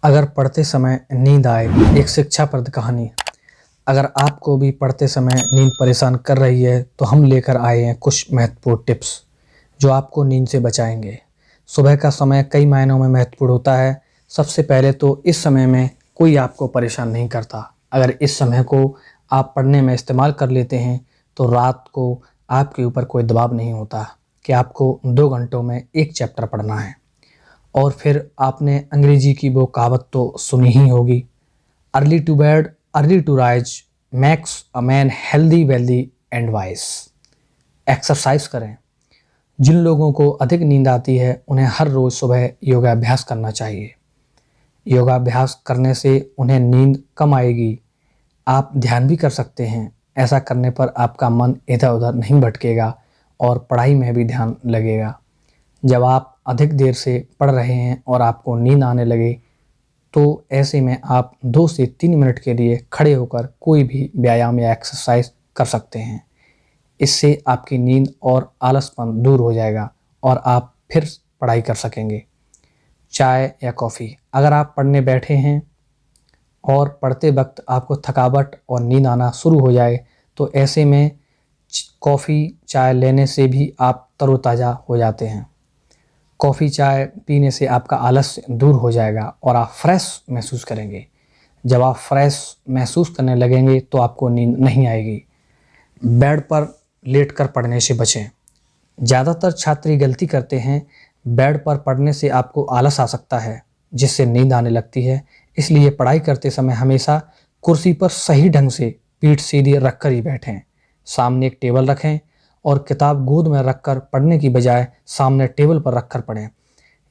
अगर पढ़ते समय नींद आए, एक शिक्षाप्रद कहानी। अगर आपको भी पढ़ते समय नींद परेशान कर रही है तो हम लेकर आए हैं कुछ महत्वपूर्ण टिप्स जो आपको नींद से बचाएंगे। सुबह का समय कई मायनों में महत्वपूर्ण होता है। सबसे पहले तो इस समय में कोई आपको परेशान नहीं करता। अगर इस समय को आप पढ़ने में इस्तेमाल कर लेते हैं तो रात को आपके ऊपर कोई दबाव नहीं होता कि आपको 2 घंटों में एक चैप्टर पढ़ना है। और फिर आपने अंग्रेजी की वो कहावत तो सुनी ही होगी, early to bed early to rise makes a man healthy wealthy and wise. Exercise करें। जिन लोगों को अधिक नींद आती है उन्हें हर रोज़ सुबह योगाभ्यास करना चाहिए। योगाभ्यास करने से उन्हें नींद कम आएगी। आप ध्यान भी कर सकते हैं। ऐसा करने पर आपका मन इधर उधर नहीं भटकेगा और पढ़ाई में भी ध्यान लगेगा। जब आप अधिक देर से पढ़ रहे हैं और आपको नींद आने लगे तो ऐसे में आप 2 से 3 मिनट के लिए खड़े होकर कोई भी व्यायाम या एक्सरसाइज कर सकते हैं। इससे आपकी नींद और आलसपन दूर हो जाएगा और आप फिर पढ़ाई कर सकेंगे। चाय या कॉफ़ी। अगर आप पढ़ने बैठे हैं और पढ़ते वक्त आपको थकावट और नींद आना शुरू हो जाए तो ऐसे में कॉफ़ी चाय लेने से भी आप तरोताज़ा हो जाते हैं। कॉफ़ी चाय पीने से आपका आलस दूर हो जाएगा और आप फ्रेश महसूस करेंगे। जब आप फ्रेश महसूस करने लगेंगे तो आपको नींद नहीं आएगी। बेड पर लेटकर पढ़ने से बचें। ज़्यादातर छात्र ये गलती करते हैं, बेड पर पढ़ने से आपको आलस आ सकता है जिससे नींद आने लगती है। इसलिए पढ़ाई करते समय हमेशा कुर्सी पर सही ढंग से पीठ सीधी रखकर ही बैठें। सामने एक टेबल रखें और किताब गोद में रखकर पढ़ने की बजाय सामने टेबल पर रखकर पढ़ें।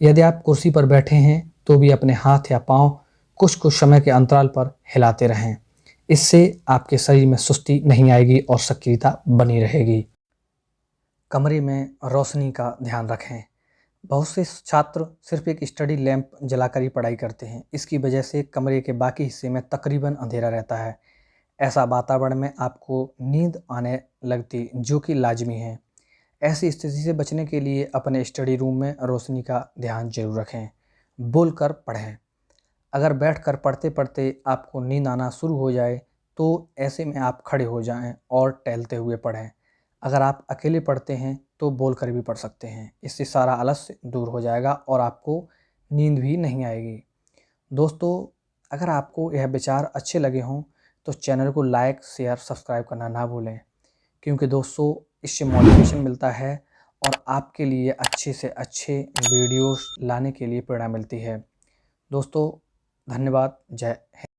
यदि आप कुर्सी पर बैठे हैं तो भी अपने हाथ या पाँव कुछ कुछ समय के अंतराल पर हिलाते रहें। इससे आपके शरीर में सुस्ती नहीं आएगी और सक्रियता बनी रहेगी। कमरे में रोशनी का ध्यान रखें। बहुत से छात्र सिर्फ एक स्टडी लैंप जलाकर ही पढ़ाई करते हैं। इसकी वजह से कमरे के बाकी हिस्से में तकरीबन अंधेरा रहता है। ऐसा वातावरण में आपको नींद आने लगती जो कि लाजमी है। ऐसी स्थिति से बचने के लिए अपने स्टडी रूम में रोशनी का ध्यान जरूर रखें। बोलकर पढ़ें। अगर बैठकर पढ़ते पढ़ते आपको नींद आना शुरू हो जाए तो ऐसे में आप खड़े हो जाएं और टहलते हुए पढ़ें। अगर आप अकेले पढ़ते हैं तो बोलकर भी पढ़ सकते हैं। इससे सारा आलस्य दूर हो जाएगा और आपको नींद भी नहीं आएगी। दोस्तों, अगर आपको यह विचार अच्छे लगे हों तो चैनल को लाइक शेयर सब्सक्राइब करना ना भूलें, क्योंकि दोस्तों इससे मोटिवेशन मिलता है और आपके लिए अच्छे से अच्छे वीडियोस लाने के लिए प्रेरणा मिलती है। दोस्तों धन्यवाद। जय हिंद।